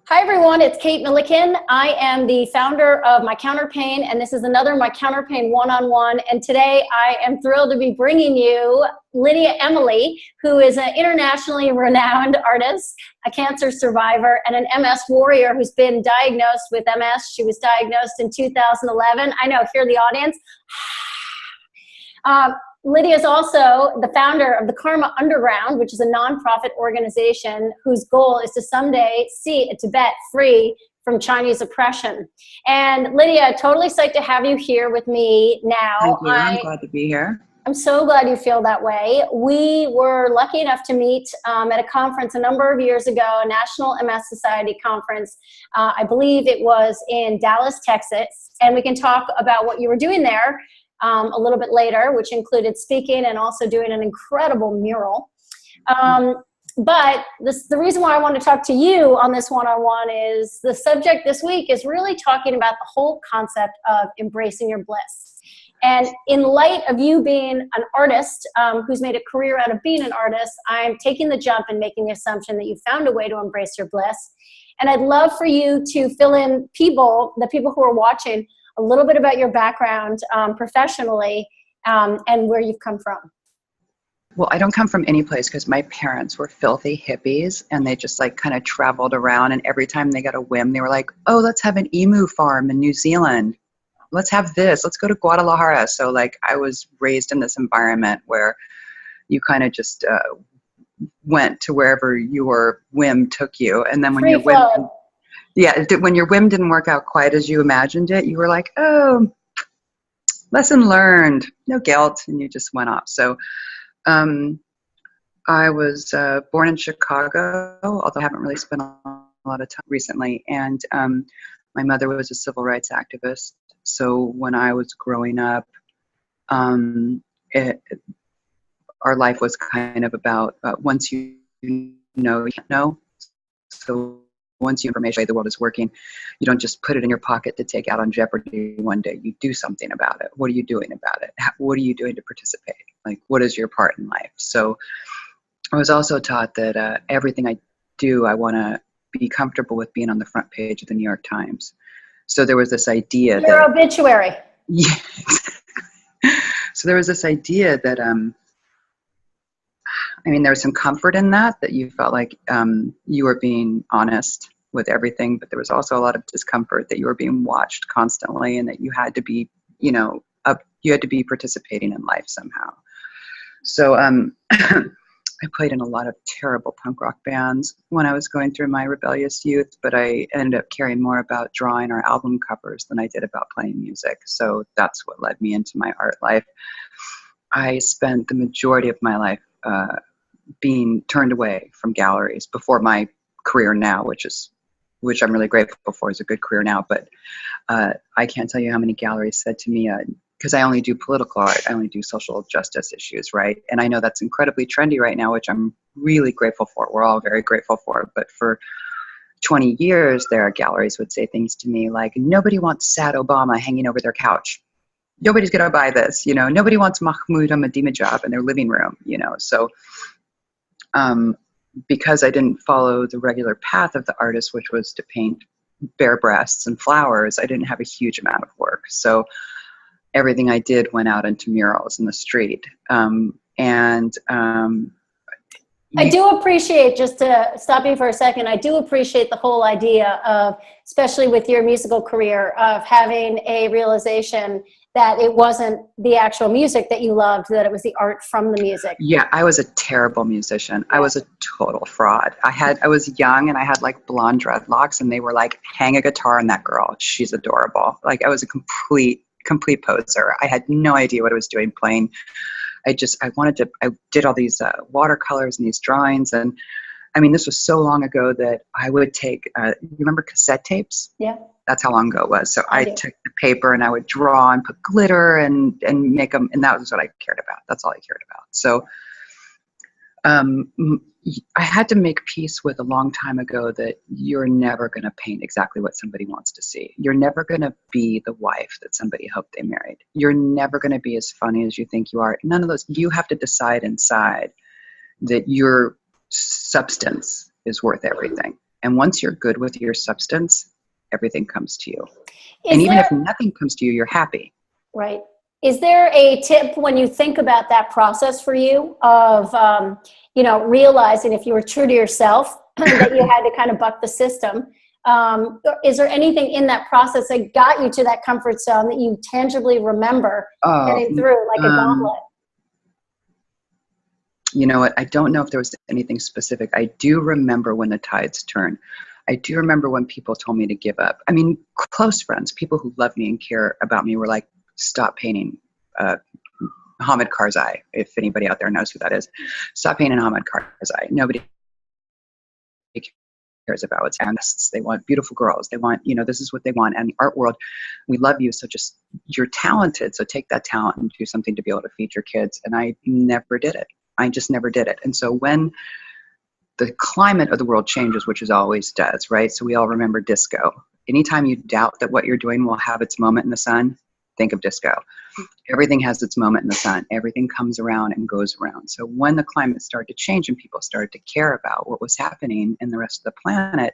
Hi everyone, it's Kate Milliken. I am the founder of MyCounterpane, and this is another MyCounterpane One-on-One. And today I am thrilled to be bringing you Lydia Emily, who is an internationally renowned artist, a cancer survivor, and an MS warrior who's been diagnosed with MS. She was diagnosed in 2011. I know, hear the audience. Lydia is also the founder of the Karma Underground, which is a nonprofit organization whose goal is to someday see Tibet free from Chinese oppression. And Lydia, totally psyched to have you here with me now. Thank you. I'm glad to be here. I'm so glad you feel that way. We were lucky enough to meet at a conference a number of years ago, a National MS Society conference. I believe it was in Dallas, Texas. And we can talk about what you were doing there a little bit later, which included speaking and also doing an incredible mural. But the reason why I want to talk to you on this one-on-one is the subject this week is really talking about the whole concept of embracing your bliss. And in light of you being an artist who's made a career out of being an artist, I'm taking the jump and making the assumption that you found a way to embrace your bliss. And I'd love for you to fill in the people who are watching, a little bit about your background professionally and where you've come from. Well, I don't come from any place because my parents were filthy hippies and they just like kind of traveled around, and every time they got a whim, they were like, oh, let's have an emu farm in New Zealand. Let's have this. Let's go to Guadalajara. So like I was raised in this environment where you kind of just went to wherever your whim took you. And then when your whim... Yeah, when your whim didn't work out quite as you imagined it, you were like, oh, lesson learned, no guilt, and you just went off. So I was born in Chicago, although I haven't really spent a lot of time recently, and my mother was a civil rights activist. So when I was growing up, our life was kind of about once you know, you know. So once you information the world is working, you don't just put it in your pocket to take out on Jeopardy one day. You do something about it. What are you doing about it? What are you doing to participate? Like, what is your part in life? So I was also taught that everything I do, I want to be comfortable with being on the front page of the New York Times. So there was this idea your obituary. Yeah. So there was this idea that, I mean, there was some comfort in that you felt like you were being honest with everything, but there was also a lot of discomfort that you were being watched constantly and that you had to be, you know, you had to be participating in life somehow. So I played in a lot of terrible punk rock bands when I was going through my rebellious youth, but I ended up caring more about drawing our album covers than I did about playing music. So that's what led me into my art life. I spent the majority of my life being turned away from galleries before my career now, which I'm really grateful for, is a good career now. But I can't tell you how many galleries said to me, because I only do political art, I only do social justice issues, right? And I know that's incredibly trendy right now, which I'm really grateful for. We're all very grateful for. But for 20 years, there galleries would say things to me like, nobody wants sad Obama hanging over their couch. Nobody's going to buy this, you know. Nobody wants Mahmoud Ahmadinejad in their living room, you know. So because I didn't follow the regular path of the artist, which was to paint bare breasts and flowers, I didn't have a huge amount of work. So everything I did went out into murals in the street. I do appreciate, just to stop you for a second, I do appreciate the whole idea of, especially with your musical career, of having a realization that it wasn't the actual music that you loved, that it was the art from the music. Yeah, I was a terrible musician. Yeah. I was a total fraud. I was young and I had like blonde dreadlocks, and they were like, hang a guitar on that girl, she's adorable. Like I was a complete poser. I had no idea what I was doing playing. I did all these watercolors and these drawings. And I mean, this was so long ago that I would take, you remember cassette tapes? Yeah. That's how long ago it was. So I took the paper and I would draw and put glitter and make them. And that was what I cared about. That's all I cared about. So I had to make peace with a long time ago that you're never going to paint exactly what somebody wants to see. You're never going to be the wife that somebody hoped they married. You're never going to be as funny as you think you are. None of those. You have to decide inside that your substance is worth everything. And once you're good with your substance, everything comes to you. Is and even there, if nothing comes to you, you're happy. right. Is there a tip when you think about that process for you of, realizing if you were true to yourself that you had to kind of buck the system? Is there anything in that process that got you to that comfort zone that you tangibly remember getting through, like a gauntlet? You know what? I don't know if there was anything specific. I do remember when the tides turned. I do remember when people told me to give up. I mean, close friends, people who love me and care about me were like, stop painting Hamid Karzai, if anybody out there knows who that is. Stop painting Hamid Karzai. Nobody cares about what's artists. They want beautiful girls. They want, this is what they want. And the art world, we love you. So just, you're talented. So take that talent and do something to be able to feed your kids. And I never did it. I just never did it. And so when the climate of the world changes, which it always does, right? So we all remember disco. Anytime you doubt that what you're doing will have its moment in the sun, think of disco. Everything has its moment in the sun. Everything comes around and goes around. So when the climate started to change and people started to care about what was happening in the rest of the planet,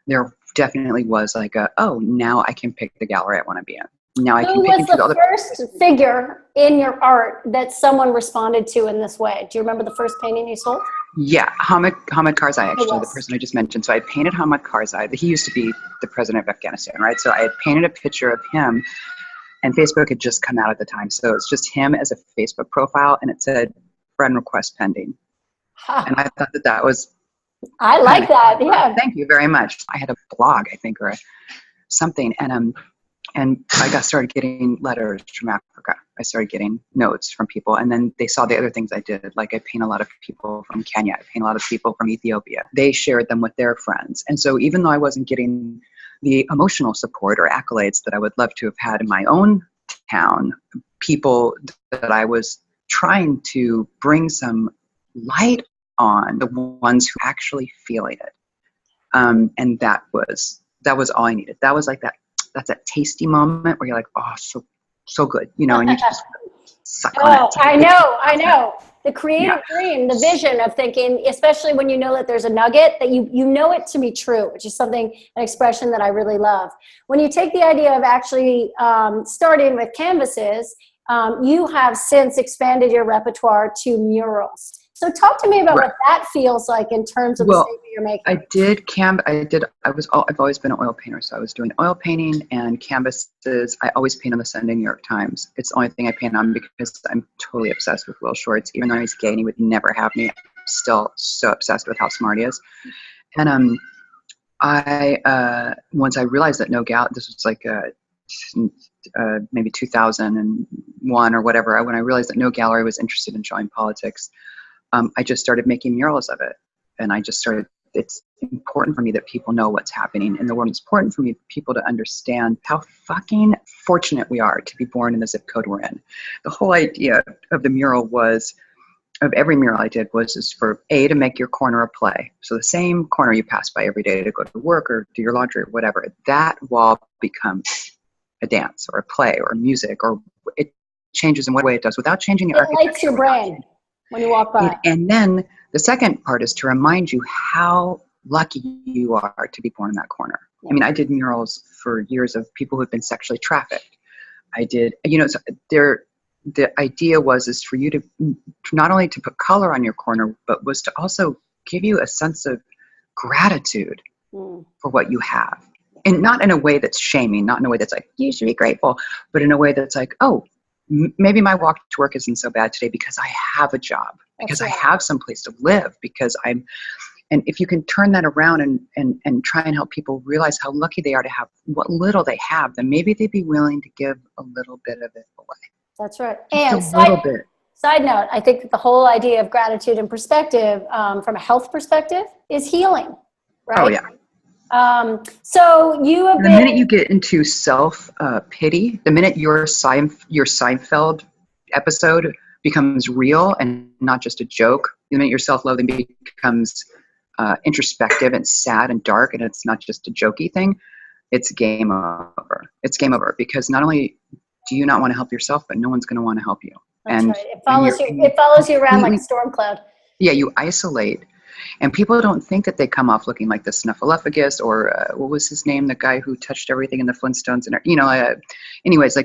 there definitely was like now I can pick the gallery I want to be in. Now I can pick and choose all the first figure in your art that someone responded to in this way? Do you remember the first painting you sold? Yeah, Hamid Karzai, actually, the person I just mentioned. So I painted Hamid Karzai. He used to be the president of Afghanistan, right? So I had painted a picture of him, and Facebook had just come out at the time. So it's just him as a Facebook profile, and it said, friend request pending. Huh. And I thought that was... I like that, yeah. Thank you very much. I had a blog, I think, or something, and I started getting letters from Africa. I started getting notes from people. And then they saw the other things I did. Like I paint a lot of people from Kenya. I paint a lot of people from Ethiopia. They shared them with their friends. And so even though I wasn't getting the emotional support or accolades that I would love to have had in my own town, people that I was trying to bring some light on, the ones who are actually feeling it. And that was all I needed. That was like that's that tasty moment where you're like, oh, so good, and you just suck on it. I know. The creative dream, the vision of thinking, especially when you know that there's a nugget, that you know it to be true, which is an expression that I really love. When you take the idea of actually starting with canvases, you have since expanded your repertoire to murals. So talk to me about what that feels like in terms of the statement you're making. I've always been an oil painter. So I was doing oil painting and canvases. I always paint on the Sunday New York Times. It's the only thing I paint on because I'm totally obsessed with Will Shortz. Even though he's gay and he would never have me, I'm still so obsessed with how smart he is. And once I realized that this was like maybe 2001 or whatever, when I realized that no gallery was interested in showing politics, I just started making murals of it. And it's important for me that people know what's happening in the world. It's important for me people to understand how fucking fortunate we are to be born in the zip code we're in. The whole idea of the mural of every mural I did was just for to make your corner a play. So the same corner you pass by every day to go to work or do your laundry or whatever, that wall becomes a dance or a play or music, or it changes in what way it does without changing your architecture. It lights your brain when you walk by. And then the second part is to remind you how lucky you are to be born in that corner. Yeah. I mean, I did murals for years of people who had been sexually trafficked. I did, the idea is for you to not only to put color on your corner, but was to also give you a sense of gratitude for what you have. And not in a way that's shaming, not in a way that's like, you should be grateful, but in a way that's like, oh, maybe my walk to work isn't so bad today because I have a job, because I have some place to live, and if you can turn that around and try and help people realize how lucky they are to have what little they have, then maybe they'd be willing to give a little bit of it away. That's right. Just And side note, I think that the whole idea of gratitude and perspective, from a health perspective, is healing, right? Oh, yeah. So you have the minute you get into self-pity, the minute your Seinfeld episode becomes real and not just a joke, the minute your self-loathing becomes introspective and sad and dark, and it's not just a jokey thing, it's game over. It's game over, because not only do you not want to help yourself, but no one's going to want to help you. That's right. It follows you around like a storm cloud. Yeah, you isolate. And people don't think that they come off looking like the snuffleupagus or what was his name? The guy who touched everything in the Flintstones. And, anyways,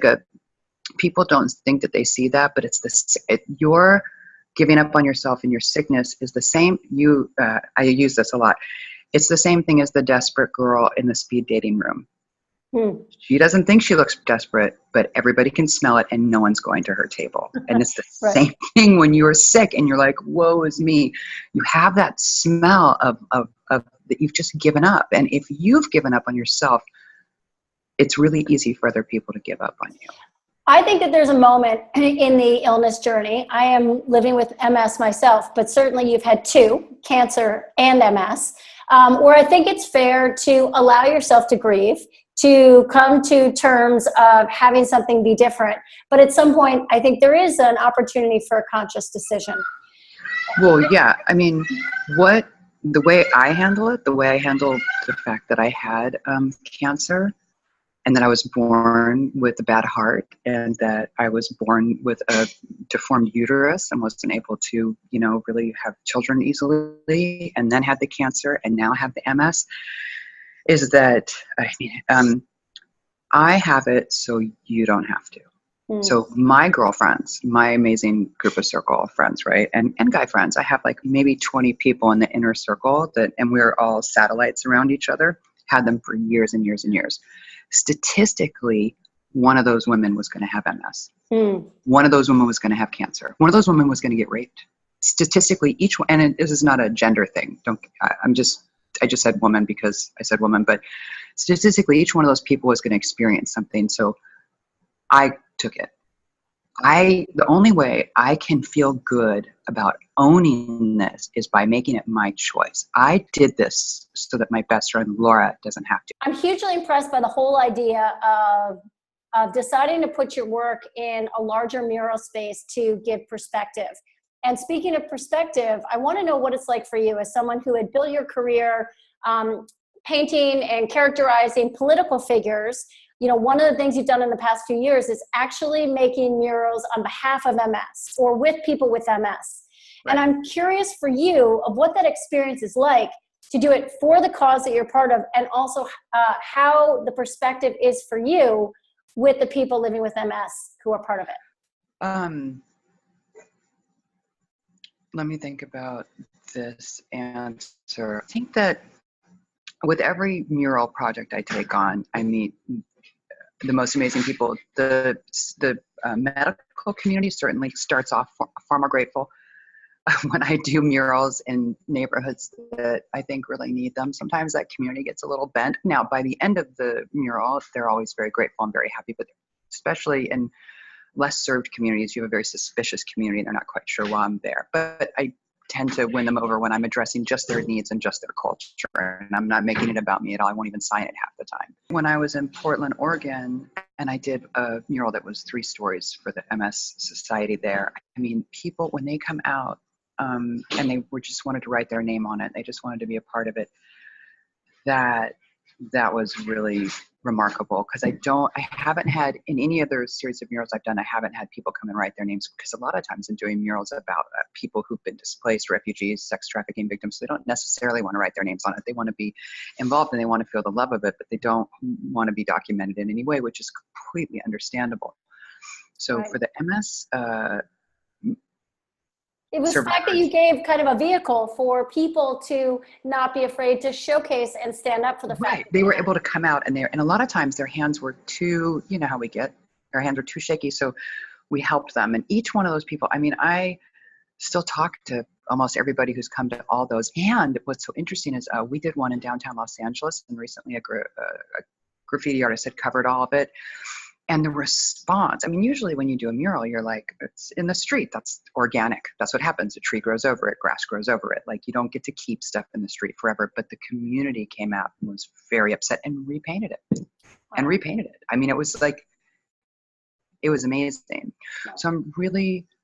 people don't think that they see that, but your giving up on yourself and your sickness is the same. I use this a lot. It's the same thing as the desperate girl in the speed dating room. She doesn't think she looks desperate, but everybody can smell it and no one's going to her table. And it's the Right. same thing when you're sick and you're like, woe is me. You have that smell of that you've just given up. And if you've given up on yourself, it's really easy for other people to give up on you. I think that there's a moment in the illness journey. I am living with MS myself, but certainly you've had two, cancer and MS, where I think it's fair to allow yourself to grieve, to come to terms of having something be different. But at some point, I think there is an opportunity for a conscious decision. Well, yeah. I mean, the way I handle it, the way I handle the fact that I had cancer, and that I was born with a bad heart, and that I was born with a deformed uterus and wasn't able to, really have children easily, and then had the cancer and now have the MS, is that, I have it so you don't have to. So my girlfriends, my amazing group of circle of friends, right, and guy friends, I have like maybe 20 people in the inner circle and we're all satellites around each other, had them for years and years and years. Statistically, one of those women was going to have MS. One of those women was going to have cancer. One of those women was going to get raped. Statistically, each one, and this is not a gender thing. I just said woman because I said woman, but statistically, each one of those people was going to experience something. So I took it. The only way I can feel good about owning this is by making it my choice. I did this so that my best friend Laura doesn't have to. I'm hugely impressed by the whole idea of deciding to put your work in a larger mural space to give perspective. And speaking of perspective, I want to know what it's like for you as someone who had built your career painting and characterizing political figures. One of the things you've done in the past few years is actually making murals on behalf of MS or with people with MS. Right. And I'm curious for you of what that experience is like to do it for the cause that you're part of, and also how the perspective is for you with the people living with MS who are part of it. Let me think about this answer. I think that with every mural project I take on, I meet the most amazing people. The medical community certainly starts off far more grateful when I do murals in neighborhoods that I think really need them. Sometimes that community gets a little bent. Now, by the end of the mural, they're always very grateful and very happy, but especially in less served communities, you have a very suspicious community and they're not quite sure why I'm there. But I tend to win them over when I'm addressing just their needs and just their culture, and I'm not making it about me at all. I won't even sign it half the time. When I was in Portland, Oregon, and I did a mural that was 3 stories for the MS Society there, I mean, people, when they come out and they just wanted to write their name on it, they just wanted to be a part of it, that was really remarkable, because I haven't had, in any other series of murals I've done, I haven't had people come and write their names, because a lot of times in doing murals about people who've been displaced, refugees, sex trafficking victims, they don't necessarily want to write their names on it. They want to be involved and they want to feel the love of it, but they don't want to be documented in any way, which is completely understandable. So right. For the MS it was the fact that you gave kind of a vehicle for people to not be afraid to showcase and stand up for the fact. Right. They were able to come out and a lot of times their hands were too, you know how we get, their hands were too shaky. So we helped them. And each one of those people, I mean, I still talk to almost everybody who's come to all those. And what's so interesting is we did one in downtown Los Angeles, and recently a graffiti artist had covered all of it. And the response, I mean, usually when you do a mural, you're like, it's in the street. That's organic. That's what happens. A tree grows over it. Grass grows over it. Like, you don't get to keep stuff in the street forever. But the community came out and was very upset and repainted it. Wow. And repainted it. I mean, it was amazing. Wow. So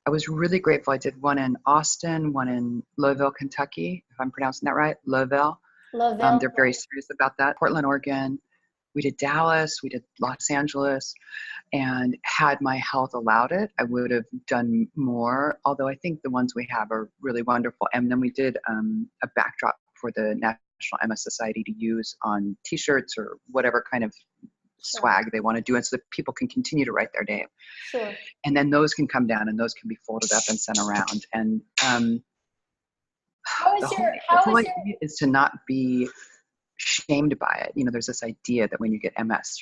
I was really grateful. I did one in Austin, one in Louisville, Kentucky, if I'm pronouncing that right. Louisville. They're very serious about that. Portland, Oregon. Dallas, we did Los Angeles, and had my health allowed it, I would have done more. Although I think the ones we have are really wonderful. And then we did a backdrop for the National MS Society to use on T-shirts or whatever kind of swag they want to do, and so that people can continue to write their name. Sure. And then those can come down, and those can be folded up and sent around. And the whole idea is to not be shamed by it. You know, there's this idea that when you get MS,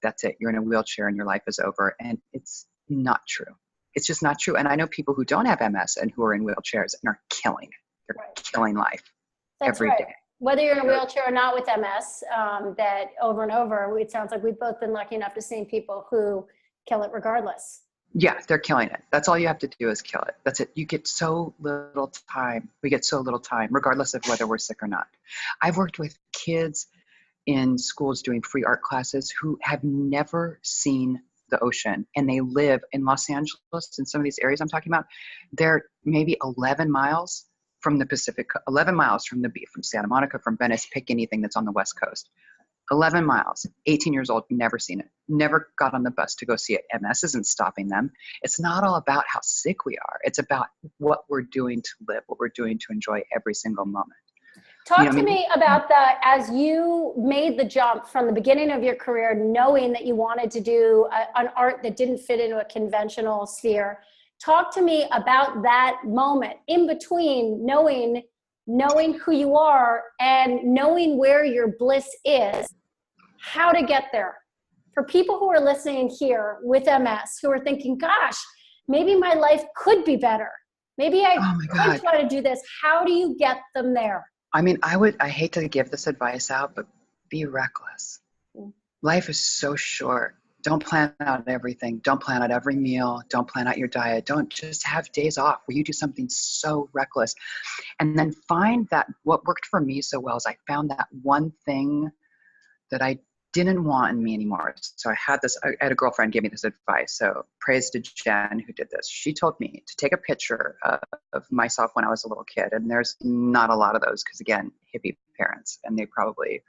that's it. You're in a wheelchair and your life is over, and it's not true. It's just not true. And I know people who don't have MS and who are in wheelchairs and are killing it. They're killing life every day. Whether you're in a wheelchair or not with MS, that over and over, it sounds like we've both been lucky enough to see people who kill it regardless. Yeah, they're killing it. That's all you have to do is kill it. That's it. You get so little time. We get so little time, regardless of whether we're sick or not. I've worked with kids in schools doing free art classes who have never seen the ocean, and they live in Los Angeles, in some of these areas I'm talking about. They're maybe 11 miles from the Pacific, 11 miles from the beach, from Santa Monica, from Venice, pick anything that's on the West Coast. 11 miles, 18 years old, never seen it, never got on the bus to go see it. MS isn't stopping them. It's not all about how sick we are. It's about what we're doing to live, what we're doing to enjoy every single moment. Talk to me about that as you made the jump from the beginning of your career, knowing that you wanted to do an art that didn't fit into a conventional sphere. Talk to me about that moment in between knowing who you are and knowing where your bliss is, how to get there. For people who are listening here with MS, who are thinking, gosh, maybe my life could be better. Maybe I could try to do this. How do you get them there? I mean, I hate to give this advice out, but be reckless. Life is so short. Don't plan out everything. Don't plan out every meal. Don't plan out your diet. Don't just have days off where you do something so reckless. And then find that what worked for me so well is I found that one thing that I didn't want in me anymore. So I had a girlfriend give me this advice. So praise to Jen who did this. She told me to take a picture of myself when I was a little kid. And there's not a lot of those because, again, hippie parents, and they probably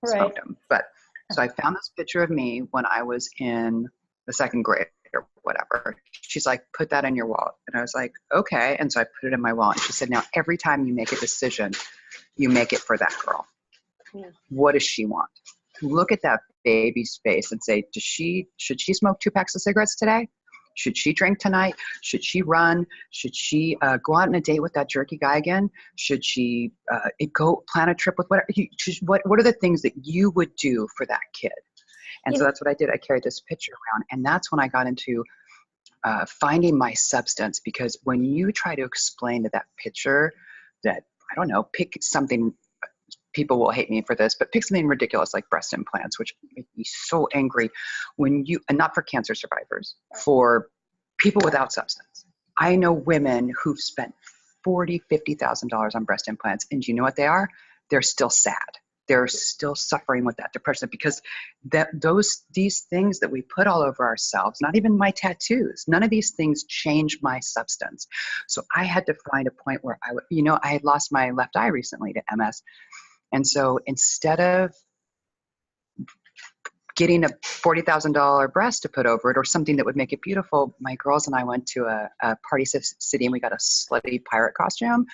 smoked them. But so I found this picture of me when I was in the second grade or whatever. She's like, put that in your wallet. And I was like, okay. And so I put it in my wallet. And she said, now every time you make a decision, you make it for that girl. Yeah. What does she want? Look at that baby's face and say, should she smoke 2 packs of cigarettes today? Should she drink tonight? Should she run? Should she go out on a date with that jerky guy again? Should she go plan a trip with whatever? What are the things that you would do for that kid? And so that's what I did. I carried this picture around. And that's when I got into finding my substance, because when you try to explain to that picture that, I don't know, pick something, people will hate me for this, but pick something ridiculous like breast implants, which make me so angry and not for cancer survivors, for people without substance. I know women who've spent $40,000, $50,000 on breast implants, and do you know what they are? They're still sad. They're still suffering with that depression because these things that we put all over ourselves, not even my tattoos, none of these things change my substance. So I had to find a point where I had lost my left eye recently to MS. And so instead of getting a $40,000 breast to put over it or something that would make it beautiful, my girls and I went to a Party City and we got a slutty pirate costume.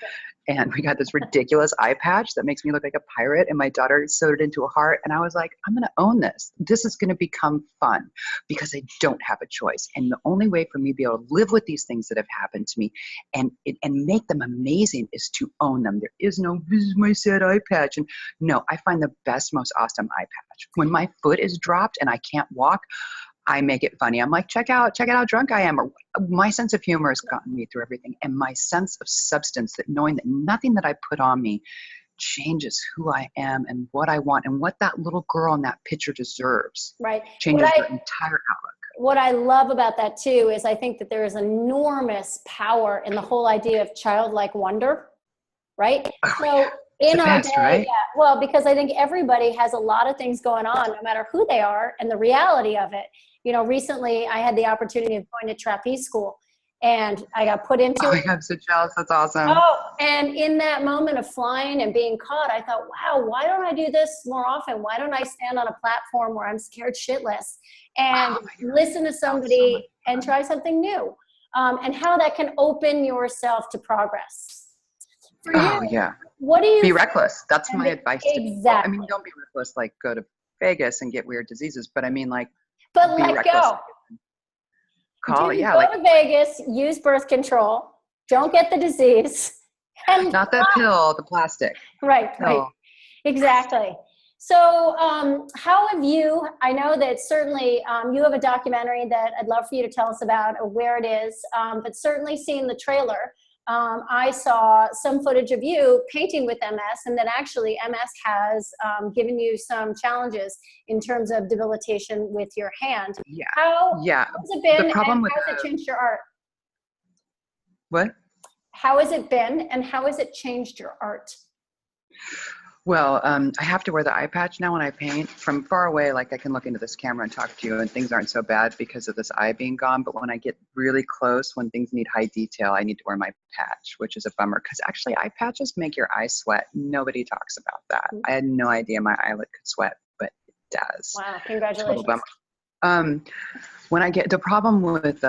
And we got this ridiculous eye patch that makes me look like a pirate. And my daughter sewed it into a heart. And I was like, I'm going to own this. This is going to become fun because I don't have a choice. And the only way for me to be able to live with these things that have happened to me and make them amazing is to own them. There is no, this is my sad eye patch. And no, I find the best, most awesome eye patch. When my foot is dropped and I can't walk, I make it funny. I'm like, check out how drunk I am. Or my sense of humor has gotten me through everything. And my sense of substance, that knowing that nothing that I put on me changes who I am and what I want and what that little girl in that picture deserves. Right. Changes her entire outlook. What I love about that too is I think that there is enormous power in the whole idea of childlike wonder, right? Oh, so yeah. In our day, right? Yeah, well, because I think everybody has a lot of things going on, no matter who they are and the reality of it. You know, recently I had the opportunity of going to trapeze school, and I got put into Oh, it. I'm so jealous. That's awesome. Oh, and in that moment of flying and being caught, I thought, wow, why don't I do this more often? Why don't I stand on a platform where I'm scared shitless and listen to somebody and try something new? And how that can open yourself to progress. For Oh, you, yeah. what do you Be reckless. That's my advice to people. exactly. I mean, don't be reckless, like go to Vegas and get weird diseases, but I mean, like, But be let reckless. go. Call it, yeah. Go Like, to Vegas, use birth control, don't get the disease. And not that pill, the plastic. right, No. exactly. So how have you, I know that certainly you have a documentary that I'd love for you to tell us about or where it is, but certainly seeing the trailer, I saw some footage of you painting with MS, and that actually MS has given you some challenges in terms of debilitation with your hand. Yeah. How Yeah. has it been, The problem and with how has it changed your art? What? How has it been, and how has it changed your art? Well, I have to wear the eye patch now when I paint. From far away, like I can look into this camera and talk to you and things aren't so bad because of this eye being gone. But when I get really close, when things need high detail, I need to wear my patch, which is a bummer because actually eye patches make your eyes sweat. Nobody talks about that. I had no idea my eyelid could sweat, but it does. Wow, congratulations. Total bummer. When I get the problem with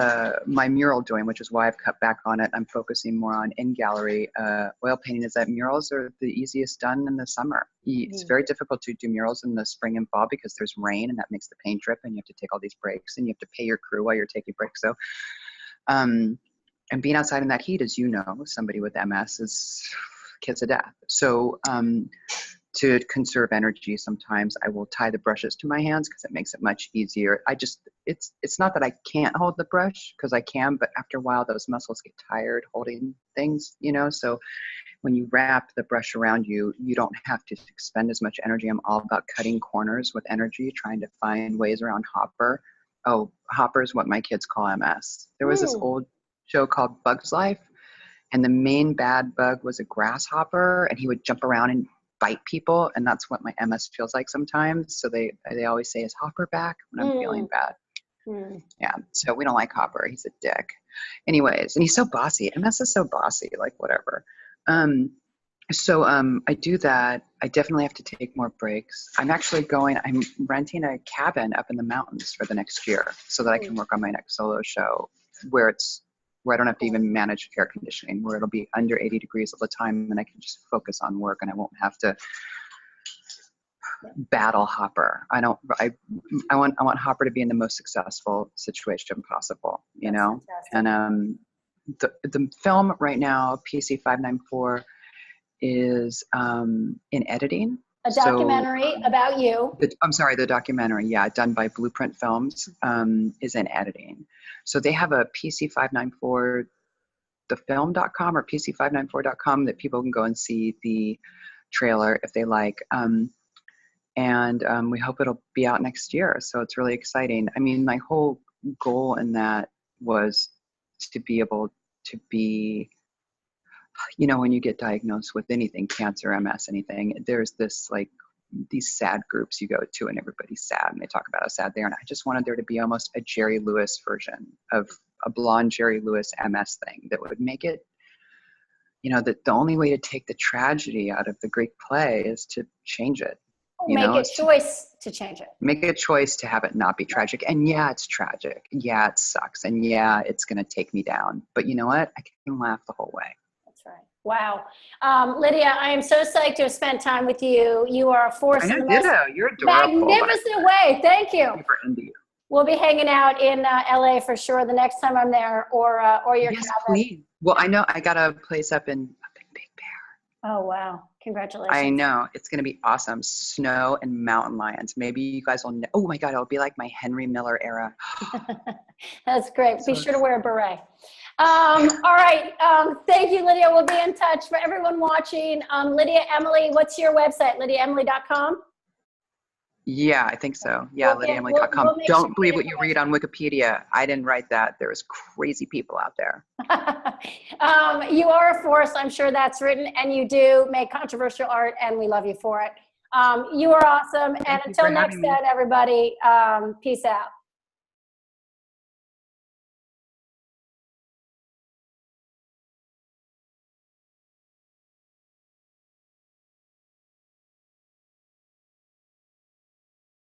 my mural doing, which is why I've cut back on it, I'm focusing more on in-gallery oil painting, is that murals are the easiest done in the summer. It's very difficult to do murals in the spring and fall because there's rain and that makes the paint drip and you have to take all these breaks and you have to pay your crew while you're taking breaks. So, and being outside in that heat, as you know, somebody with MS is kiss of death. So, to conserve energy, sometimes I will tie the brushes to my hands because it makes it much easier. It's not that I can't hold the brush because I can, but after a while those muscles get tired holding things, you know? So when you wrap the brush around you, you don't have to expend as much energy. I'm all about cutting corners with energy, trying to find ways around hopper. Oh, hopper is what my kids call MS. There was this old show called Bug's Life, and the main bad bug was a grasshopper, and he would jump around and bite people, and that's what my MS feels like sometimes. So they always say, is Hopper back when I'm feeling bad? Yeah, so we don't like Hopper. He's a dick. Anyways, and he's so bossy. MS is so bossy, like whatever. So I do that. I definitely have to take more breaks. I'm renting a cabin up in the mountains for the next year so that I can work on my next solo show where I don't have to even manage air conditioning, where it'll be under 80 degrees all the time and I can just focus on work and I won't have to battle Hopper. I want Hopper to be in the most successful situation possible, you know? Fantastic. And the film right now, PC 594, is in editing. A documentary about you. The documentary, yeah, done by Blueprint Films, is in editing. So they have a PC594, thefilm.com or PC594.com that people can go and see the trailer if they like. And we hope it'll be out next year. So it's really exciting. I mean, my whole goal in that was to be able to be, you know, when you get diagnosed with anything, cancer, MS, anything, there's this like these sad groups you go to and everybody's sad and they talk about how sad they are. And I just wanted there to be almost a Jerry Lewis version of a blonde Jerry Lewis MS thing that would make it, you know, that the only way to take the tragedy out of the Greek play is to change it. Make a choice to change it. Make a choice to have it not be tragic. And yeah, it's tragic. Yeah, it sucks. And yeah, it's going to take me down. But you know what? I can laugh the whole way. Right. Wow. Lydia, I am so psyched to have spent time with you. You are a force in the most You're adorable, magnificent way. Thank you. Super into you. We'll be hanging out in LA for sure the next time I'm there, or your cabin. Please. Well, I know I got a place up in Big Bear. Oh, wow. Congratulations. I know. It's going to be awesome. Snow and mountain lions. Maybe you guys will know. Oh my God, it'll be like my Henry Miller era. That's great. Be sure to wear a beret. All right. Thank you, Lydia. We'll be in touch. For everyone watching, Lydia Emily, what's your website? LydiaEmily.com? Yeah, I think so. Yeah, LydiaEmily.com. Don't believe what you read on Wikipedia. I didn't write that. There's crazy people out there. You are a force. I'm sure that's written, and you do make controversial art, and we love you for it. You are awesome. And until next time, everybody, peace out.